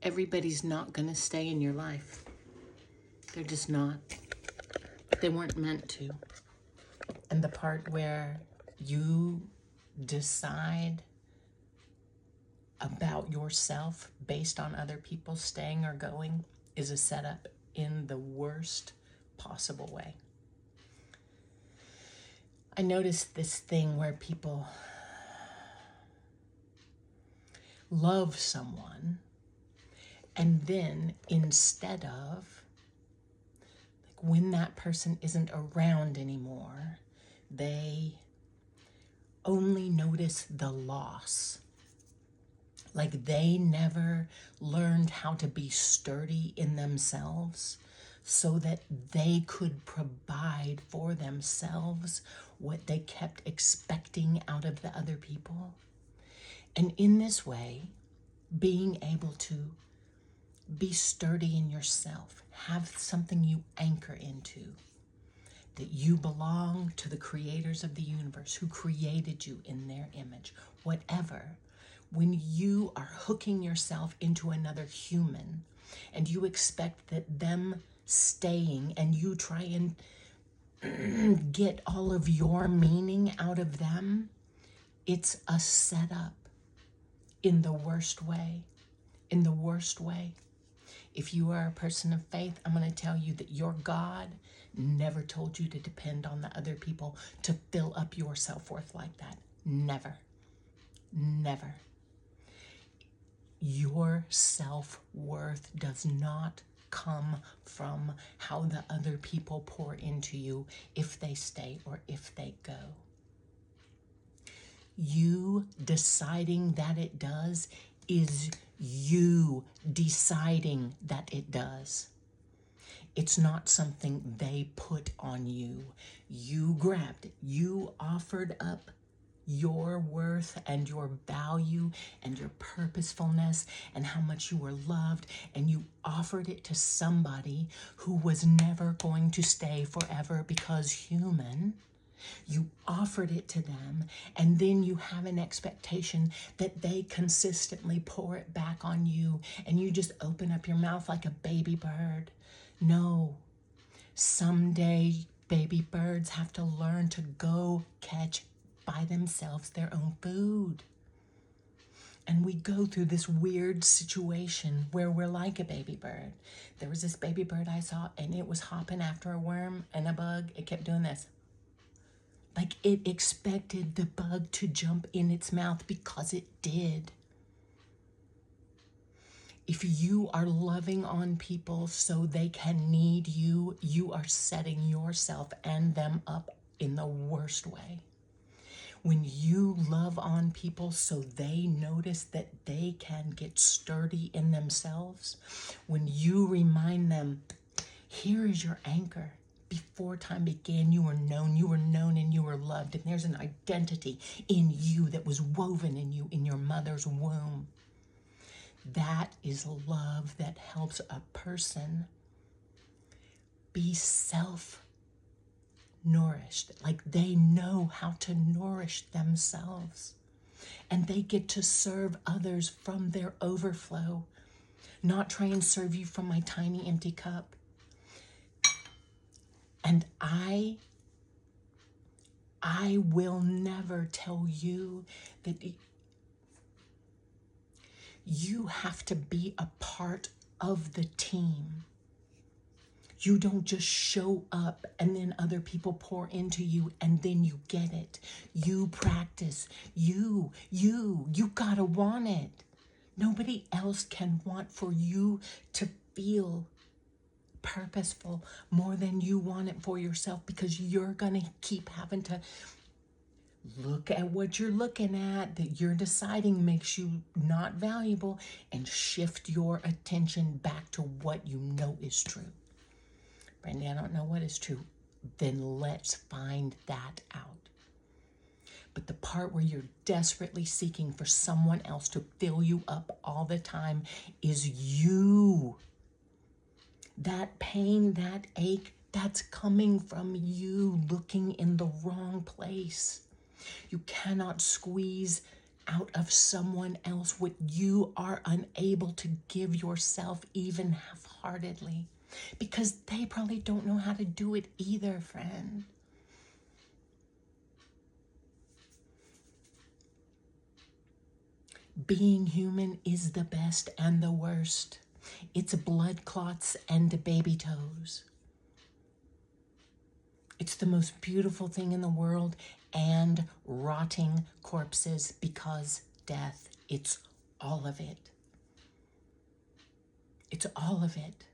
Everybody's not going to stay in your life. They're just not. They weren't meant to. And the part where you decide about yourself based on other people staying or going is a setup in the worst possible way. I noticed this thing where people love someone and then instead of, like when that person isn't around anymore, they only notice the loss. Like they never learned how to be sturdy in themselves so that they could provide for themselves what they kept expecting out of the other people. And in this way, being able to be sturdy in yourself, have something you anchor into, that you belong to the creators of the universe who created you in their image, whatever. When you are hooking yourself into another human and you expect that them staying and you try and get all of your meaning out of them, it's a setup in the worst way. In the worst way. If you are a person of faith, I'm going to tell you that your God never told you to depend on the other people to fill up your self-worth like that. Never. Never. Your self-worth does not come from how the other people pour into you if they stay or if they go. You deciding that it does is you deciding that it does. It's not something they put on you. You grabbed it. You offered up your worth and your value and your purposefulness and how much you were loved, and you offered it to somebody who was never going to stay forever because human. You offered it to them, and then you have an expectation that they consistently pour it back on you, and you just open up your mouth like a baby bird. No. Someday baby birds have to learn to go catch by themselves their own food. And we go through this weird situation where we're like a baby bird. There was this baby bird I saw, and it was hopping after a worm and a bug. It kept doing this. Like it expected the bug to jump in its mouth because it did. If you are loving on people so they can need you, you are setting yourself and them up in the worst way. When you love on people so they notice that they can get sturdy in themselves, when you remind them, here is your anchor. Before time began, you were known and you were loved. And there's an identity in you that was woven in you in your mother's womb. That is love that helps a person be self-nourished. Like they know how to nourish themselves. And they get to serve others from their overflow. Not try and serve you from my tiny empty cup. And I will never tell you that you have to be a part of the team. You don't just show up and then other people pour into you and then you get it. You practice. You gotta want it. Nobody else can want for you to feel purposeful more than you want it for yourself, because you're gonna keep having to look at what you're looking at that you're deciding makes you not valuable and shift your attention back to what you know is true. Brandy, I don't know what is true. Then let's find that out. But the part where you're desperately seeking for someone else to fill you up all the time is you. That pain, that ache, that's coming from you looking in the wrong place. You cannot squeeze out of someone else what you are unable to give yourself even half-heartedly, because they probably don't know how to do it either, friend. Being human is the best and the worst. It's blood clots and baby toes. It's the most beautiful thing in the world, and rotting corpses, because death, it's all of it. It's all of it.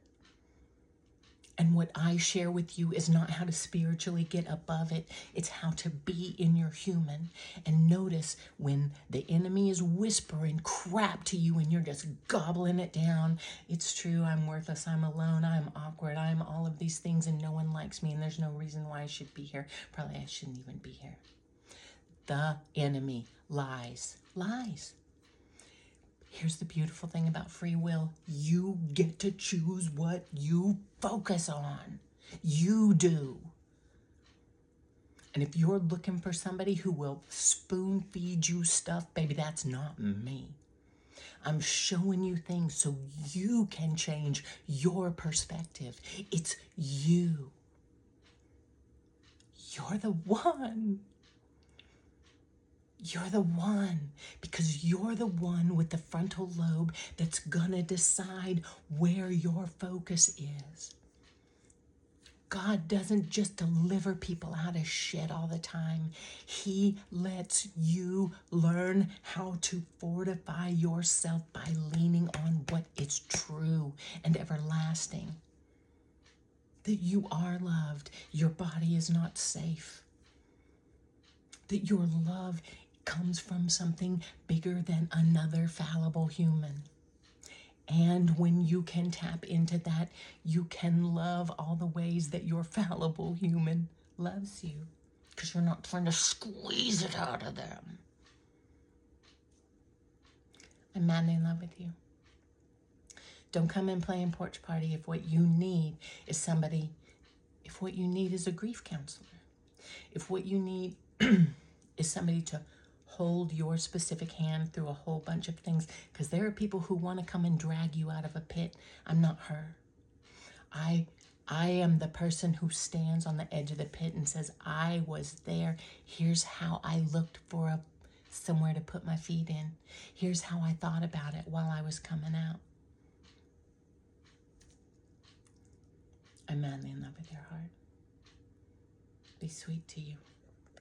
And what I share with you is not how to spiritually get above it. It's how to be in your human. And notice when the enemy is whispering crap to you and you're just gobbling it down. It's true, I'm worthless, I'm alone, I'm awkward, I'm all of these things, and no one likes me, and there's no reason why I should be here. Probably I shouldn't even be here. The enemy lies. Lies. Here's the beautiful thing about free will. You get to choose what you focus on. You do. And if you're looking for somebody who will spoon feed you stuff, baby, that's not me. I'm showing you things so you can change your perspective. It's you. You're the one. You're the one, because you're the one with the frontal lobe that's gonna decide where your focus is. God doesn't just deliver people out of shit all the time. He lets you learn how to fortify yourself by leaning on what is true and everlasting. That you are loved. Your body is not safe. That your love comes from something bigger than another fallible human. And when you can tap into that, you can love all the ways that your fallible human loves you, because you're not trying to squeeze it out of them. I'm madly in love with you. Don't come and play in porch party if what you need is somebody, if what you need is a grief counselor, if what you need is somebody to hold your specific hand through a whole bunch of things, because there are people who want to come and drag you out of a pit. I'm not her. I am the person who stands on the edge of the pit and says, I was there. Here's how I looked for somewhere to put my feet in. Here's how I thought about it while I was coming out. I'm madly in love with your heart. Be sweet to you.